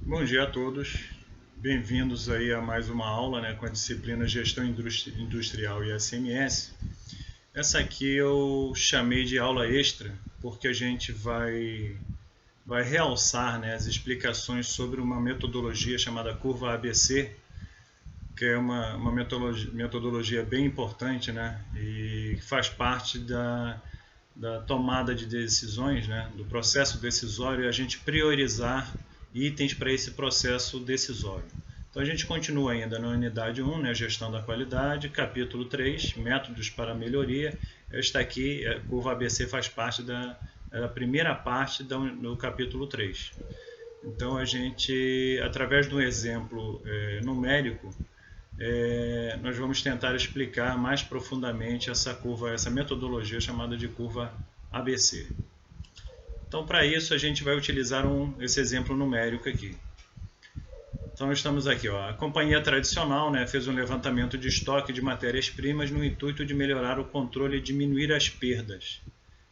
Bom dia a todos, bem-vindos aí a mais uma aula, com a disciplina Gestão Industrial e SMS. Essa aqui eu chamei de aula extra porque a gente vai realçar, as explicações sobre uma metodologia chamada curva ABC, que é uma metodologia bem importante, e faz parte da tomada de decisões, do processo decisório, e a gente priorizar itens para esse processo decisório. Então a gente continua ainda na unidade 1, gestão da qualidade, capítulo 3, métodos para melhoria. Esta aqui, a curva ABC, faz parte da primeira parte do capítulo 3. Então a gente, através de um exemplo numérico, nós vamos tentar explicar mais profundamente essa curva, essa metodologia chamada de curva ABC. Então, para isso, a gente vai utilizar esse exemplo numérico aqui. Então, estamos aqui. A companhia tradicional fez um levantamento de estoque de matérias-primas no intuito de melhorar o controle e diminuir as perdas.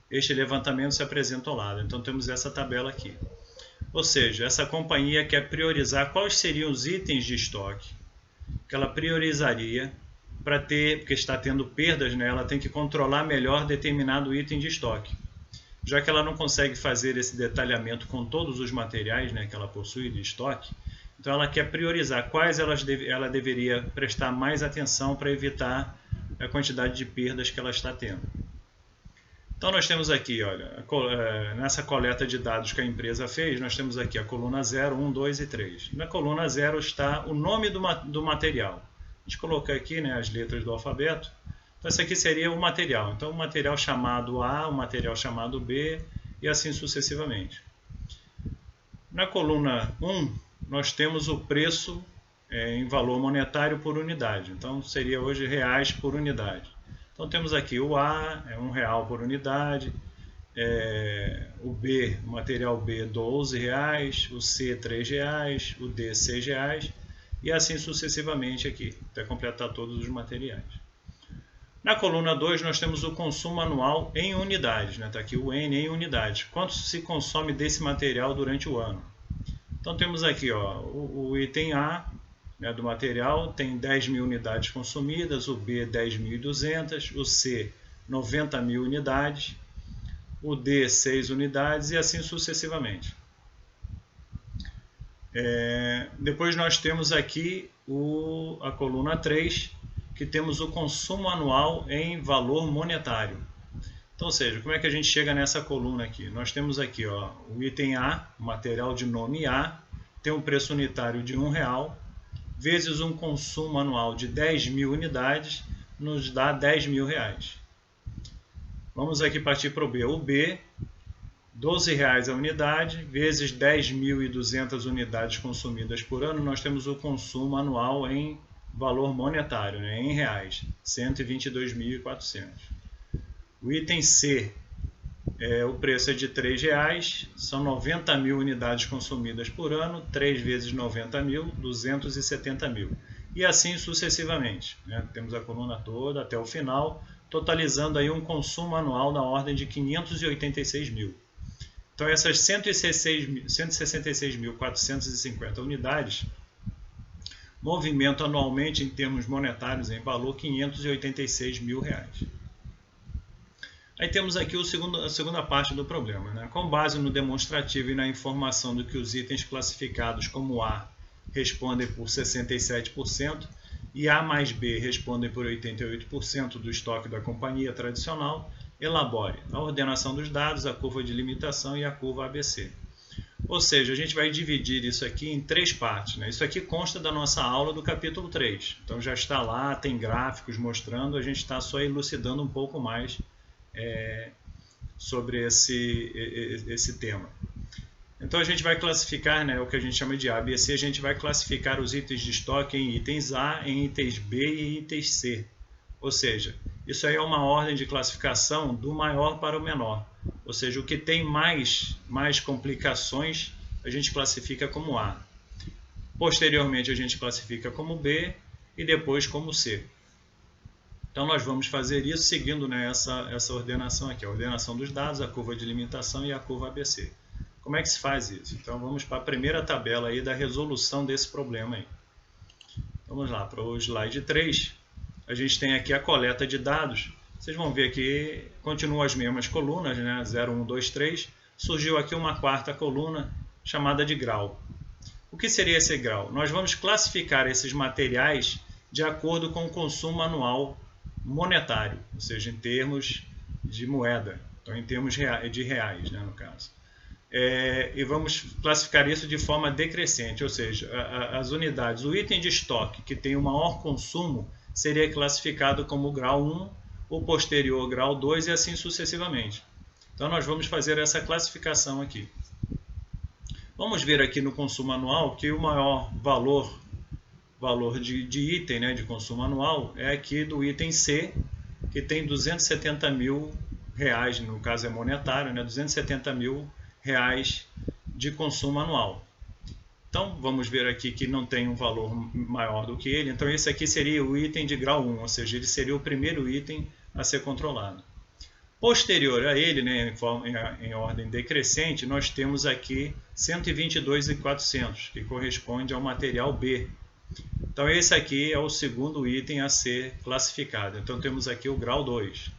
Este levantamento se apresenta ao lado. Então, temos essa tabela aqui. Ou seja, essa companhia quer priorizar quais seriam os itens de estoque que ela priorizaria para ter, porque está tendo perdas, ela tem que controlar melhor determinado item de estoque. Já que ela não consegue fazer esse detalhamento com todos os materiais que ela possui de estoque, então ela quer priorizar quais ela deveria prestar mais atenção para evitar a quantidade de perdas que ela está tendo. Então nós temos aqui, olha, nessa coleta de dados que a empresa fez, nós temos aqui a coluna 0, 1, 2 e 3. Na coluna 0 está o nome do material. A gente coloca aqui as letras do alfabeto. Então, esse aqui seria o material. Então, o material chamado A, o material chamado B, e assim sucessivamente. Na coluna 1, nós temos o preço em valor monetário por unidade. Então, seria hoje reais por unidade. Então, temos aqui o A, R$1 por unidade, o B, o material B, R$12, o C, R$3, o D, R$6, e assim sucessivamente aqui, até completar todos os materiais. Na coluna 2, nós temos o consumo anual em unidades. Está aqui o N em unidades. Quanto se consome desse material durante o ano? Então, temos aqui o item A do material, tem 10.000 unidades consumidas, o B 10.200, o C 90.000 unidades, o D 6 unidades e assim sucessivamente. Depois nós temos aqui a coluna 3, que temos o consumo anual em valor monetário. Então, ou seja, como é que a gente chega nessa coluna aqui? Nós temos aqui o item A, o material de nome A, tem um preço unitário de R$1, vezes um consumo anual de 10.000 unidades, nos dá R$10.000. Vamos aqui partir para o B. O B, R$12 a unidade, vezes 10.200 unidades consumidas por ano, nós temos o consumo anual em valor monetário, em reais, 122.400. O item C, o preço é de R$3, são 90.000 unidades consumidas por ano, 3 vezes 90.000, 270.000. E assim sucessivamente. Temos a coluna toda até o final, totalizando aí um consumo anual na ordem de 586.000. Então essas 166.450 unidades movimentam anualmente em termos monetários em valor R$586.000. Aí temos aqui a segunda parte do problema. Com base no demonstrativo e na informação de que os itens classificados como A respondem por 67% e A mais B respondem por 88% do estoque da companhia tradicional, elabore a ordenação dos dados, a curva de limitação e a curva ABC. Ou seja, a gente vai dividir isso aqui em 3 partes. Isso aqui consta da nossa aula do capítulo 3. Então já está lá, tem gráficos mostrando, a gente está só elucidando um pouco mais sobre esse tema. Então a gente vai classificar, o que a gente chama de A, B, C, a gente vai classificar os itens de estoque em itens A, em itens B e itens C. Ou seja, isso aí é uma ordem de classificação do maior para o menor. Ou seja, o que tem mais complicações a gente classifica como A. Posteriormente a gente classifica como B e depois como C. Então nós vamos fazer isso seguindo essa ordenação aqui, a ordenação dos dados, a curva de limitação e a curva ABC. Como é que se faz isso? Então vamos para a primeira tabela aí da resolução desse problema aí. Vamos lá, para o slide 3, a gente tem aqui a coleta de dados. Vocês vão ver que continuam as mesmas colunas, né? 0, 1, 2, 3. Surgiu aqui uma quarta coluna chamada de grau. O que seria esse grau? Nós vamos classificar esses materiais de acordo com o consumo anual monetário, ou seja, em termos de moeda, então em termos de reais, né, no caso. E vamos classificar isso de forma decrescente, ou seja, as unidades, o item de estoque que tem o maior consumo seria classificado como grau 1, o posterior grau 2 e assim sucessivamente. Então nós vamos fazer essa classificação aqui. Vamos ver aqui no consumo anual que o maior valor de item, né, de consumo anual é aqui do item C, que tem 270 mil reais, no caso é monetário, né, 270 mil reais de consumo anual. Então vamos ver aqui que não tem um valor maior do que ele, então esse aqui seria o item de grau 1, ou seja, ele seria o primeiro item a ser controlado. Posterior a ele, né, em ordem decrescente, nós temos aqui 122.400, que corresponde ao material B. Então esse aqui é o segundo item a ser classificado. Então temos aqui o grau 2.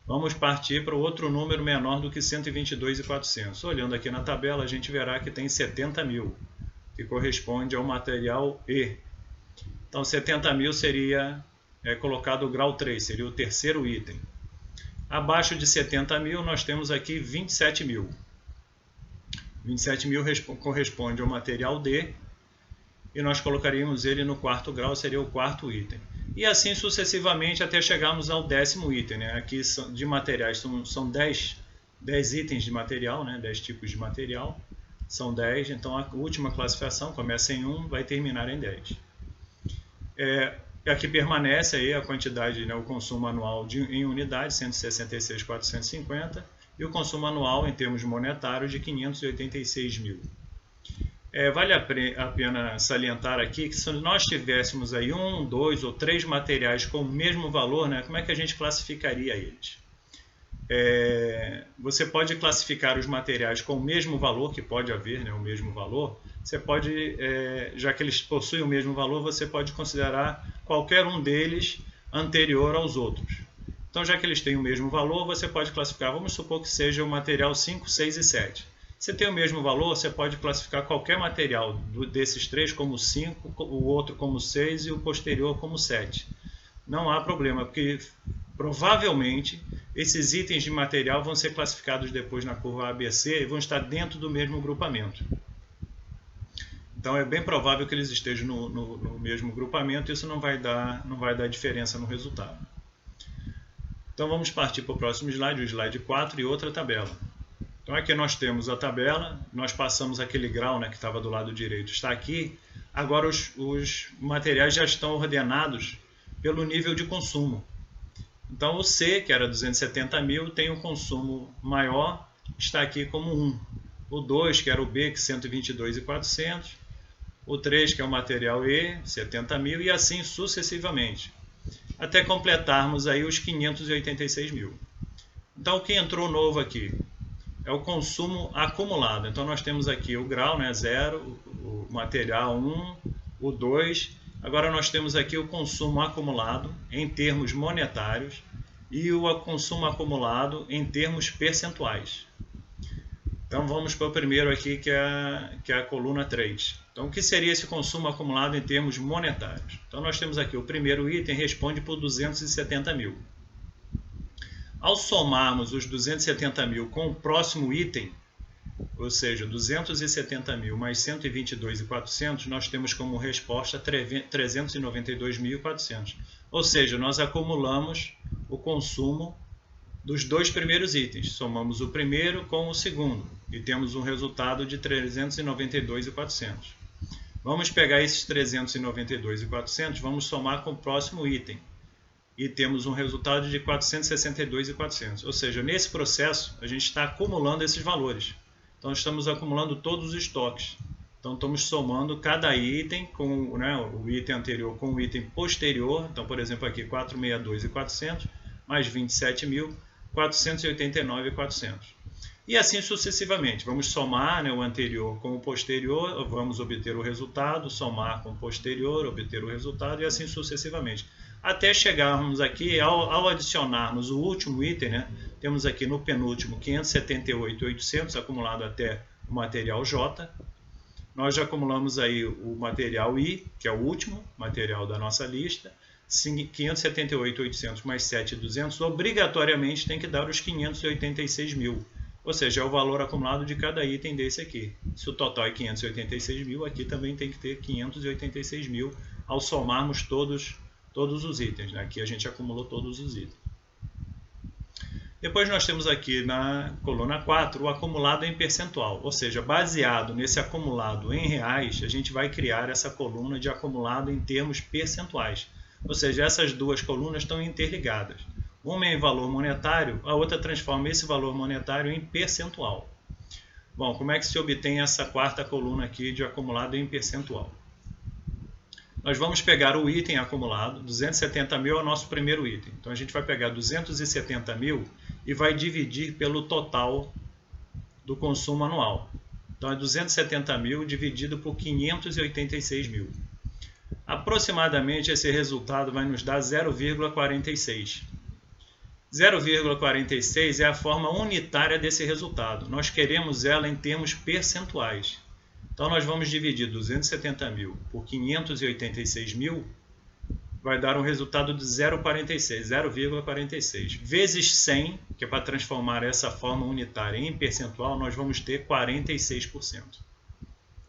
Vamos partir para o outro número menor do que 122.400. Olhando aqui na tabela, a gente verá que tem 70 mil, que corresponde ao material E. Então 70 mil seria colocado o grau 3, seria o terceiro item. Abaixo de 70 mil, nós temos aqui 27 mil. 27 mil corresponde ao material D, e nós colocaríamos ele no quarto grau, seria o quarto item. E assim sucessivamente até chegarmos ao décimo item, né? Aqui de materiais são 10 itens de material, né? 10 tipos de material, são 10, então a última classificação começa em 1, vai terminar em 10. Aqui permanece aí a quantidade, né, o consumo anual em unidades, 166.450, e o consumo anual em termos monetários de 586 mil. Vale a pena salientar aqui que se nós tivéssemos aí 1, 2 ou 3 materiais com o mesmo valor, né, como é que a gente classificaria eles? Você pode classificar os materiais com o mesmo valor, que pode haver, né, o mesmo valor. Você pode, já que eles possuem o mesmo valor, você pode considerar qualquer um deles anterior aos outros. Então, já que eles têm o mesmo valor, você pode classificar, vamos supor que seja o material 5, 6 e 7. Se tem o mesmo valor, você pode classificar qualquer material desses três como 5, o outro como 6 e o posterior como 7. Não há problema, porque provavelmente esses itens de material vão ser classificados depois na curva ABC e vão estar dentro do mesmo grupamento. Então é bem provável que eles estejam no mesmo grupamento e isso não vai dar diferença no resultado. Então vamos partir para o próximo slide, o slide 4 e outra tabela. Então aqui nós temos a tabela, nós passamos aquele grau, né, que estava do lado direito, está aqui. Agora os materiais já estão ordenados pelo nível de consumo. Então o C, que era 270 mil, tem um consumo maior, está aqui como 1. O 2, que era o B, que é 122.400. O 3, que é o material E, 70 mil, e assim sucessivamente, até completarmos aí os 586 mil. Então o que entrou novo aqui é o consumo acumulado. Então nós temos aqui o grau, né, 0, o material 1, o 2. Agora nós temos aqui o consumo acumulado em termos monetários e o consumo acumulado em termos percentuais. Então vamos para o primeiro aqui, que é a coluna 3. Então o que seria esse consumo acumulado em termos monetários? Então nós temos aqui o primeiro item, responde por 270 mil. Ao somarmos os 270 mil com o próximo item, ou seja, 270 mil mais 122.400, nós temos como resposta 392.400. Ou seja, nós acumulamos o consumo dos dois primeiros itens. Somamos o primeiro com o segundo e temos um resultado de 392.400. Vamos pegar esses 392.400, vamos somar com o próximo item. E temos um resultado de 462.400. Ou seja, nesse processo, a gente está acumulando esses valores. Então, estamos acumulando todos os estoques. Então, estamos somando cada item com, né, o item anterior com o item posterior. Então, por exemplo, aqui 462.400 mais 27.489.400. E assim sucessivamente. Vamos somar, né, o anterior com o posterior, vamos obter o resultado, somar com o posterior, obter o resultado, e assim sucessivamente. Até chegarmos aqui, ao adicionarmos o último item, né, temos aqui no penúltimo 578.800 acumulado até o material J. Nós já acumulamos aí o material I, que é o último material da nossa lista. 578.800 mais 7.200 obrigatoriamente tem que dar os 586.000. Ou seja, é o valor acumulado de cada item desse aqui. Se o total é 586.000, aqui também tem que ter 586.000 ao somarmos todos os itens, né? Aqui a gente acumulou todos os itens. Depois nós temos aqui na coluna 4 o acumulado em percentual, ou seja, baseado nesse acumulado em reais, a gente vai criar essa coluna de acumulado em termos percentuais. Ou seja, essas duas colunas estão interligadas. Uma é em valor monetário, a outra transforma esse valor monetário em percentual. Bom, como é que se obtém essa quarta coluna aqui de acumulado em percentual? Nós vamos pegar o item acumulado, 270.000 é o nosso primeiro item. Então a gente vai pegar 270.000 e vai dividir pelo total do consumo anual. Então é 270.000 dividido por 586.000. Aproximadamente esse resultado vai nos dar 0,46. 0,46 é a forma unitária desse resultado. Nós queremos ela em termos percentuais. Então nós vamos dividir 270.000 por 586.000, vai dar um resultado de 0,46, vezes 100, que é para transformar essa forma unitária em percentual, nós vamos ter 46%.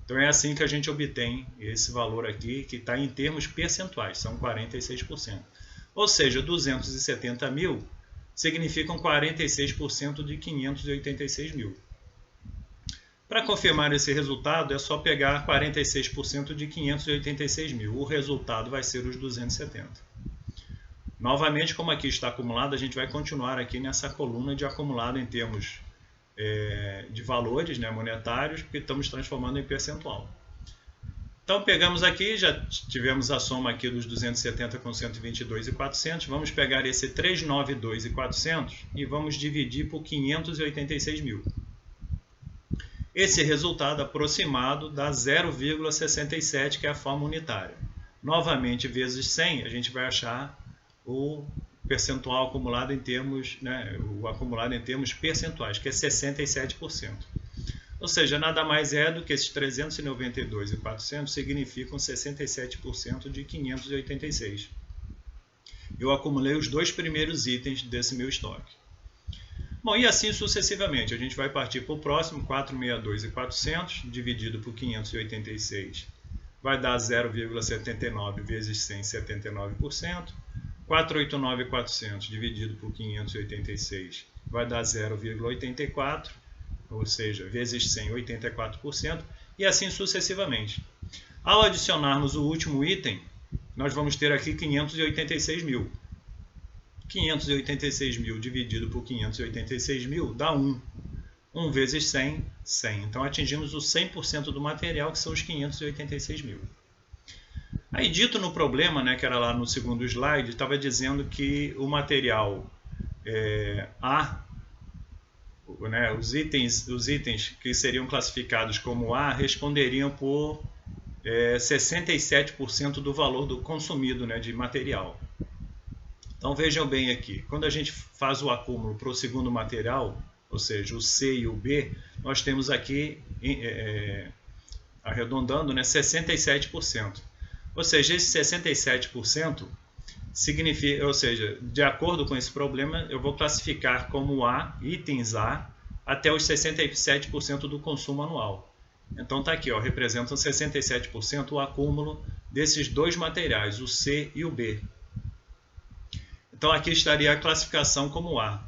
Então é assim que a gente obtém esse valor aqui, que está em termos percentuais, são 46%. Ou seja, 270.000 significam 46% de 586.000. Para confirmar esse resultado, é só pegar 46% de 586.000. O resultado vai ser os 270. Novamente, como aqui está acumulado, a gente vai continuar aqui nessa coluna de acumulado em termos de valores, né, monetários, porque estamos transformando em percentual. Então, pegamos aqui, já tivemos a soma aqui dos 270 com 122.400. Vamos pegar esse 392.400 e vamos dividir por 586.000. Esse resultado aproximado dá 0,67, que é a forma unitária. Novamente, vezes 100, a gente vai achar o percentual acumulado em termos, né, o acumulado em termos percentuais, que é 67%. Ou seja, nada mais é do que esses 392.400 significam 67% de 586. Eu acumulei os dois primeiros itens desse meu estoque. Bom, e assim sucessivamente. A gente vai partir para o próximo, 462.400 dividido por 586 vai dar 0,79 vezes 100, 79%. 489.400 dividido por 586 vai dar 0,84, ou seja, vezes 100, 84%, e assim sucessivamente. Ao adicionarmos o último item, nós vamos ter aqui 586.000. 586.000 dividido por 586.000 dá 1. 1 vezes 100, 100. Então atingimos o 100% do material, que são os 586.000. Aí, dito no problema, né, que era lá no segundo slide, estava dizendo que o material A, né, os itens que seriam classificados como A responderiam por 67% do valor do consumido, né, de material. Então vejam bem aqui, quando a gente faz o acúmulo para o segundo material, ou seja, o C e o B, nós temos aqui, arredondando, né, 67%. Ou seja, esse 67% significa, ou seja, de acordo com esse problema, eu vou classificar como A, itens A, até os 67% do consumo anual. Então está aqui, ó, representam 67% o acúmulo desses dois materiais, o C e o B. Então aqui estaria a classificação como A.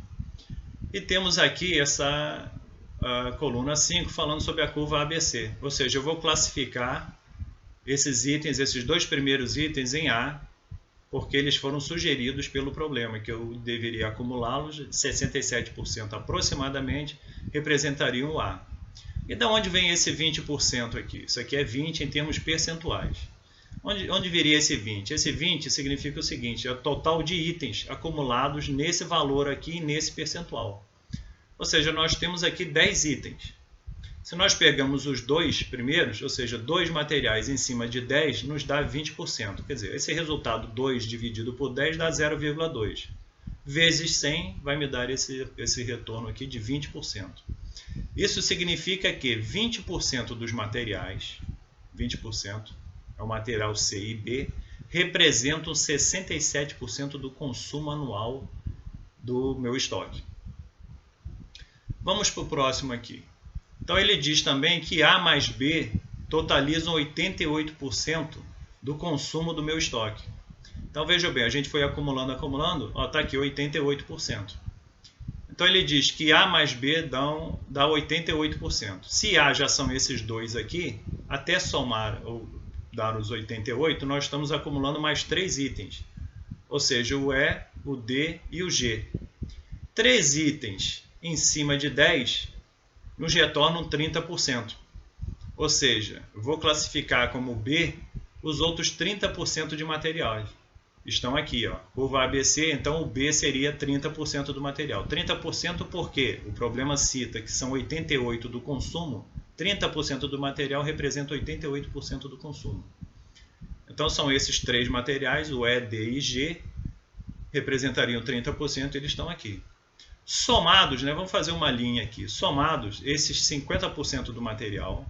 E temos aqui essa coluna 5 falando sobre a curva ABC. Ou seja, eu vou classificar esses itens, esses dois primeiros itens em A, porque eles foram sugeridos pelo problema, que eu deveria acumulá-los, 67% aproximadamente representariam o A. E da onde vem esse 20% aqui? Isso aqui é 20 em termos percentuais. Onde viria esse 20? Esse 20 significa o seguinte, é o total de itens acumulados nesse valor aqui, nesse percentual. Ou seja, nós temos aqui 10 itens. Se nós pegamos os dois primeiros, ou seja, 2 materiais em cima de 10, nos dá 20%. Quer dizer, esse resultado 2 dividido por 10 dá 0,2. Vezes 100 vai me dar esse retorno aqui de 20%. Isso significa que 20% dos materiais, 20% é o material C e B, representam 67% do consumo anual do meu estoque. Vamos para o próximo aqui. Então ele diz também que A mais B totalizam 88% do consumo do meu estoque. Então veja bem, a gente foi acumulando, está aqui 88%. Então ele diz que A mais B dá 88%. Se A já são esses dois aqui, até somar ou dar os 88, nós estamos acumulando mais 3 itens. Ou seja, o E, o D e o G. 3 itens em cima de 10 nos retornam 30%. Ou seja, eu vou classificar como B os outros 30% de materiais. Estão aqui, ó, curva ABC, então o B seria 30% do material. 30% porque o problema cita que são 88% do consumo, 30% do material representa 88% do consumo. Então são esses 3 materiais, o E, D e G, representariam 30%, eles estão aqui. Somados, né, vamos fazer uma linha aqui, somados esses 50% do material,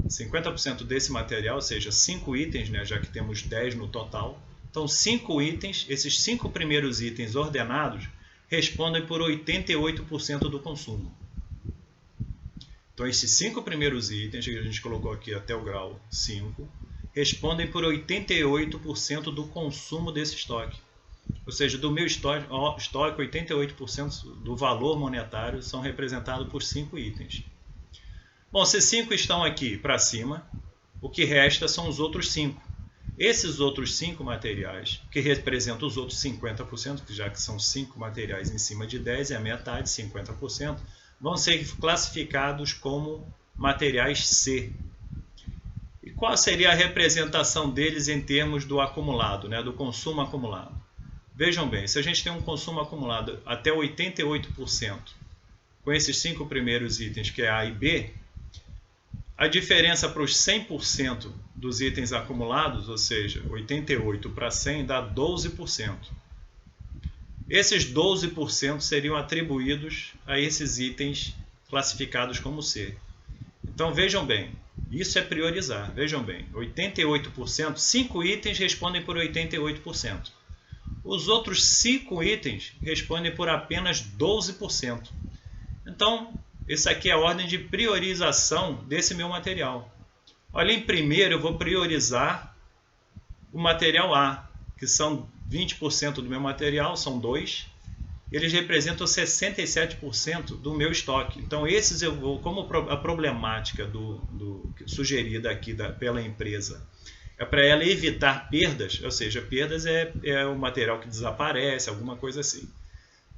50% desse material, ou seja, 5 itens, né, já que temos 10 no total. Então, 5 itens, esses 5 primeiros itens ordenados, respondem por 88% do consumo. Então, esses 5 primeiros itens, que a gente colocou aqui até o grau 5, respondem por 88% do consumo desse estoque. Ou seja, do meu estoque, 88% do valor monetário são representados por 5 itens. Bom, se 5 estão aqui para cima, o que resta são os outros 5. Esses outros 5 materiais, que representam os outros 50%, já que são 5 materiais em cima de 10, é a metade, 50%, vão ser classificados como materiais C. E qual seria a representação deles em termos do acumulado, né, do consumo acumulado? Vejam bem, se a gente tem um consumo acumulado até 88%, com esses 5 primeiros itens, que é A e B, a diferença para os 100% dos itens acumulados, ou seja, 88 para 100, dá 12%. Esses 12% seriam atribuídos a esses itens classificados como C. Então vejam bem, isso é priorizar. Vejam bem, 88%, 5 itens respondem por 88%. Os outros 5 itens respondem por apenas 12%. Então, essa aqui é a ordem de priorização desse meu material. Olha, em primeiro eu vou priorizar o material A, que são 20% do meu material, são 2. Eles representam 67% do meu estoque. Então, esses eu vou, como a problemática sugerida aqui pela empresa é para ela evitar perdas, ou seja, perdas é o material que desaparece, alguma coisa assim.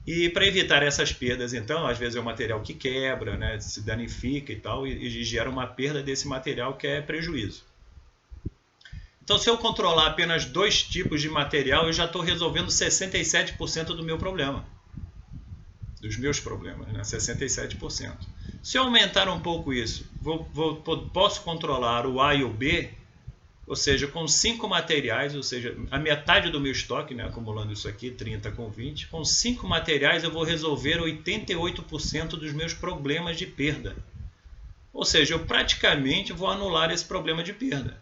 E para evitar essas perdas, então, às vezes é o material que quebra, né, se danifica e tal, e gera uma perda desse material que é prejuízo. Então, se eu controlar apenas 2 tipos de material, eu já estou resolvendo 67% do meu problema. Dos meus problemas, né, 67%. Se eu aumentar um pouco isso, posso controlar o A e o B, ou seja, com 5 materiais, ou seja, a metade do meu estoque, né, acumulando isso aqui, 30 com 20, com 5 materiais eu vou resolver 88% dos meus problemas de perda. Ou seja, eu praticamente vou anular esse problema de perda.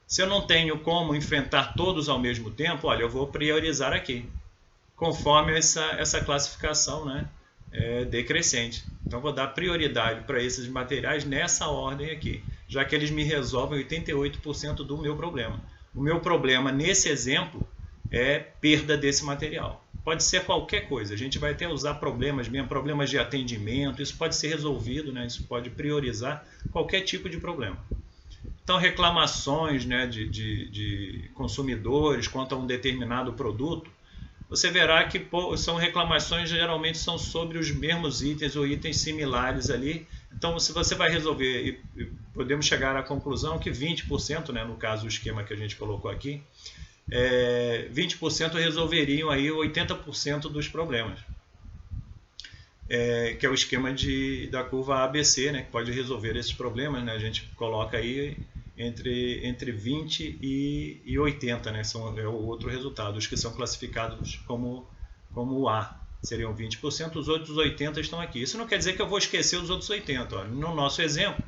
Se eu não tenho como enfrentar todos ao mesmo tempo, olha, eu vou priorizar aqui, conforme essa classificação, né, decrescente. Então, vou dar prioridade para esses materiais nessa ordem aqui, já que eles me resolvem 88% do meu problema. O meu problema, nesse exemplo, é perda desse material. Pode ser qualquer coisa, a gente vai até usar problemas mesmo, problemas de atendimento, isso pode ser resolvido, né? Isso pode priorizar qualquer tipo de problema. Então, reclamações, né, de consumidores quanto a um determinado produto, você verá que são reclamações, geralmente são sobre os mesmos itens ou itens similares ali. Então, se você vai resolver, podemos chegar à conclusão que 20%, né, no caso o esquema que a gente colocou aqui, 20% resolveriam aí 80% dos problemas. que é o esquema da curva ABC, né, que pode resolver esses problemas, né? A gente coloca aí entre 20 e 80, né, é o outro resultado. Os que são classificados como A seriam 20%, os outros 80 estão aqui. Isso não quer dizer que eu vou esquecer os outros 80. Ó. No nosso exemplo,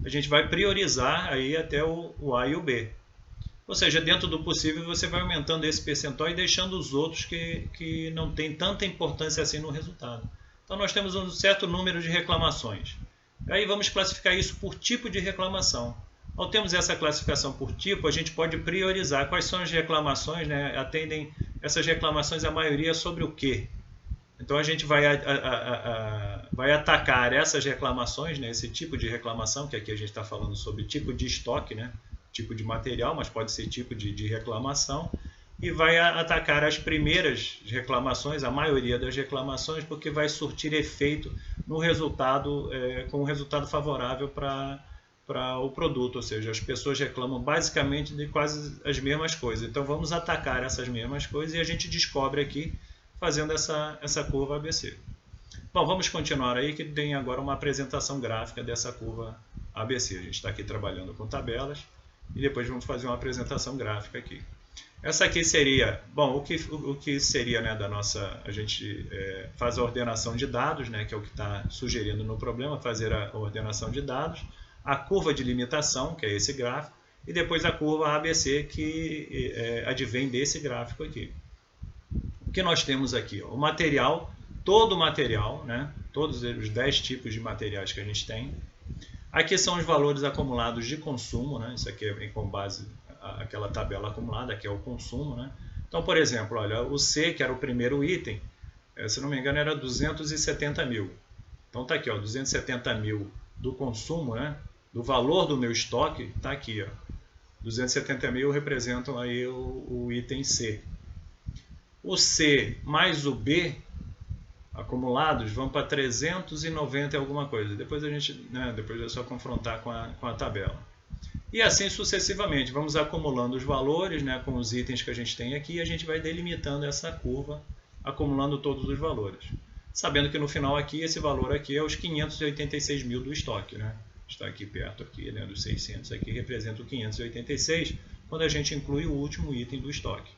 a gente vai priorizar aí até o A e o B. Ou seja, dentro do possível você vai aumentando esse percentual e deixando os outros que não tem tanta importância assim no resultado. Então nós temos um certo número de reclamações. Aí vamos classificar isso por tipo de reclamação. Ao termos essa classificação por tipo, a gente pode priorizar quais são as reclamações, né? Atendem essas reclamações, a maioria sobre o quê? Então a gente vai atacar essas reclamações, né? Esse tipo de reclamação, que aqui a gente está falando sobre tipo de estoque, né? Tipo de material, mas pode ser tipo de reclamação, e vai atacar as primeiras reclamações, a maioria das reclamações, porque vai surtir efeito no resultado, com um resultado favorável para o produto, ou seja, as pessoas reclamam basicamente de quase as mesmas coisas. Então vamos atacar essas mesmas coisas e a gente descobre aqui fazendo essa curva ABC. Bom, vamos continuar aí que tem agora uma apresentação gráfica dessa curva ABC. A gente está aqui trabalhando com tabelas e depois vamos fazer uma apresentação gráfica aqui. Essa aqui seria, bom, o que seria, né, da nossa, a gente faz a ordenação de dados, né, que é o que está sugerindo no problema, fazer a ordenação de dados, a curva de limitação, que é esse gráfico, e depois a curva ABC, que advém desse gráfico aqui. O que nós temos aqui? Ó, o material, todo o material, né, todos os 10 tipos de materiais que a gente tem. Aqui são os valores acumulados de consumo, né, isso aqui é com base aquela tabela acumulada, que é o consumo, né? Então, por exemplo, olha, o C, que era o primeiro item, se não me engano, era 270 mil. Então, está aqui, ó, 270 mil do consumo, né? Do valor do meu estoque, está aqui, ó. 270 mil representam aí o item C. O C mais o B acumulados vão para 390 e alguma coisa. Depois a gente, né, depois é só confrontar com a tabela. E assim sucessivamente, vamos acumulando os valores, né, com os itens que a gente tem aqui, e a gente vai delimitando essa curva, acumulando todos os valores. Sabendo que no final aqui, esse valor aqui é os 586 mil do estoque, né? Está aqui perto aqui, né, dos 600, aqui representa o 586, quando a gente inclui o último item do estoque.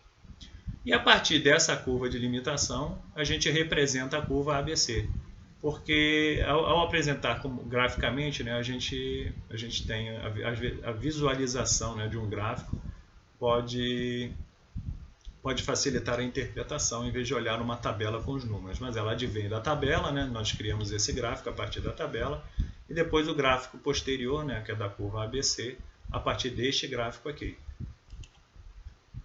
E a partir dessa curva de limitação, a gente representa a curva ABC. Porque ao apresentar graficamente, né, a gente tem a visualização, né, de um gráfico, pode facilitar a interpretação em vez de olhar uma tabela com os números. Mas ela advém da tabela, né, nós criamos esse gráfico a partir da tabela, e depois o gráfico posterior, né, que é da curva ABC, a partir deste gráfico aqui.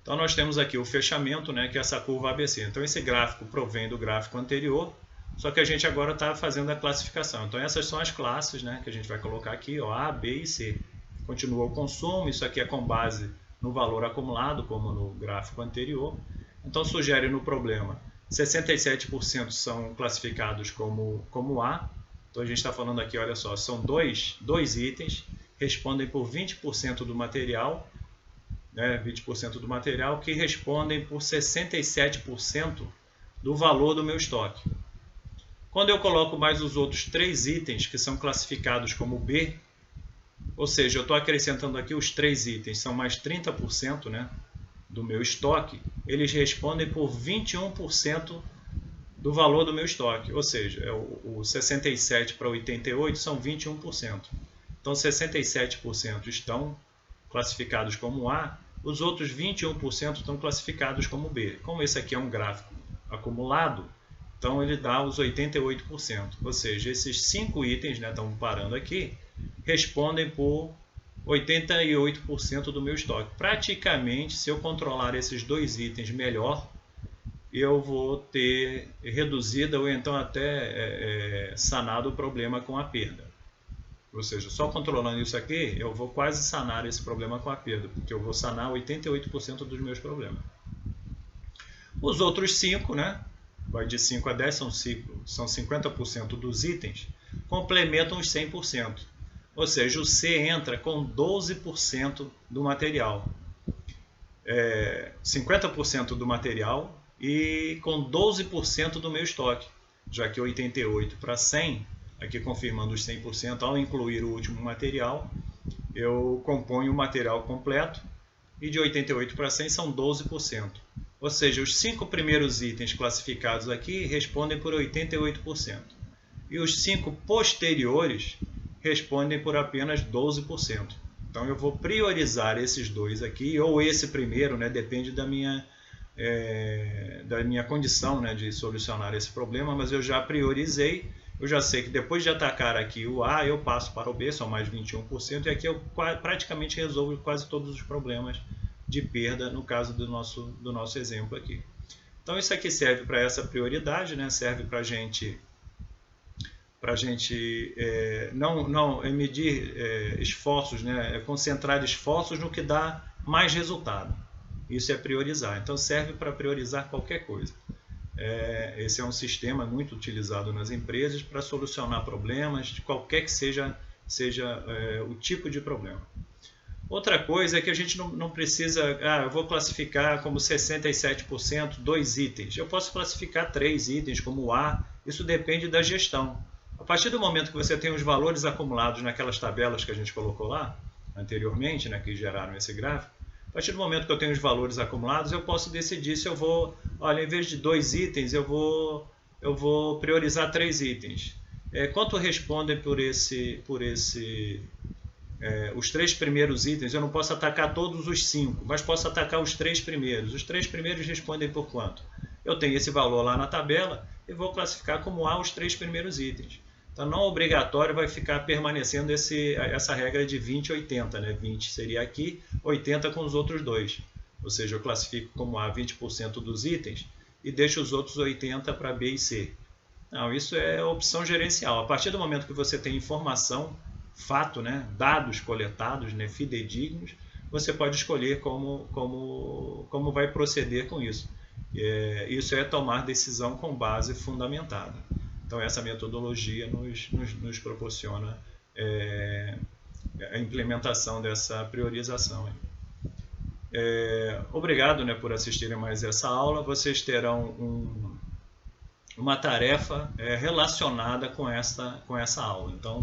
Então nós temos aqui o fechamento, né, que é essa curva ABC. Então esse gráfico provém do gráfico anterior, só que a gente agora está fazendo a classificação. Então essas são as classes, né, que a gente vai colocar aqui, ó, A, B e C. Continua o consumo, isso aqui é com base no valor acumulado, como no gráfico anterior. Então sugere no problema 67% são classificados como A. Então a gente está falando aqui, olha só, são dois itens, respondem por 20% do material, né, 20% do material, que respondem por 67% do valor do meu estoque. Quando eu coloco mais os outros 3 itens que são classificados como B, ou seja, eu estou acrescentando aqui os 3 itens, são mais 30%, né, do meu estoque, eles respondem por 21% do valor do meu estoque, ou seja, o 67 para 88 são 21%. Então 67% estão classificados como A, os outros 21% estão classificados como B. Como esse aqui é um gráfico acumulado, então ele dá os 88%, ou seja, esses 5 itens, né, estão parando aqui, respondem por 88% do meu estoque. Praticamente, se eu controlar esses 2 itens melhor, eu vou ter reduzido ou então até sanado o problema com a perda. Ou seja, só controlando isso aqui, eu vou quase sanar esse problema com a perda, porque eu vou sanar 88% dos meus problemas. Os outros 5, né? Vai de 5 a 10, são 50% dos itens, complementam os 100%. Ou seja, o C entra com 12% do material. 50% do material e com 12% do meu estoque. já que 88 para 100, aqui confirmando os 100%, ao incluir o último material, eu componho o material completo, e de 88 para 100 são 12%. Ou seja, os 5 primeiros itens classificados aqui respondem por 88%. E os 5 posteriores respondem por apenas 12%. Então eu vou priorizar esses dois aqui, ou esse primeiro, né, depende da minha condição, né, de solucionar esse problema, mas eu já priorizei. Eu já sei que depois de atacar aqui o A, eu passo para o B, são mais 21%, e aqui eu praticamente resolvo quase todos os problemas de perda, no caso do nosso exemplo aqui. Então isso aqui serve para essa prioridade, né? Serve para a gente não medir esforços, né? Concentrar esforços no que dá mais resultado. Isso é priorizar. Então serve para priorizar qualquer coisa. Esse é um sistema muito utilizado nas empresas para solucionar problemas, de qualquer que seja o tipo de problema. Outra coisa é que a gente não precisa, eu vou classificar como 67% 2 itens. Eu posso classificar 3 itens como A, isso depende da gestão. A partir do momento que você tem os valores acumulados naquelas tabelas que a gente colocou lá anteriormente, né, que geraram esse gráfico, a partir do momento que eu tenho os valores acumulados, eu posso decidir se eu vou, olha, em vez de 2 itens, eu vou priorizar 3 itens. Quanto respondem por os 3 primeiros itens? Eu não posso atacar todos os 5, mas posso atacar os 3 primeiros. Os 3 primeiros respondem por quanto? Eu tenho esse valor lá na tabela e vou classificar como A os 3 primeiros itens. Então, não obrigatório vai ficar permanecendo essa regra de 20 e 80. Né? 20 seria aqui, 80 com os outros dois. Ou seja, eu classifico como A 20% dos itens e deixo os outros 80 para B e C. Não, isso é opção gerencial. A partir do momento que você tem informação, fato, né? Dados coletados, né? Fidedignos, você pode escolher como vai proceder com isso. Isso é tomar decisão com base fundamentada. Então essa metodologia nos proporciona a implementação dessa priorização. Obrigado, né, por assistirem mais essa aula. Vocês terão uma tarefa relacionada com essa aula. Então,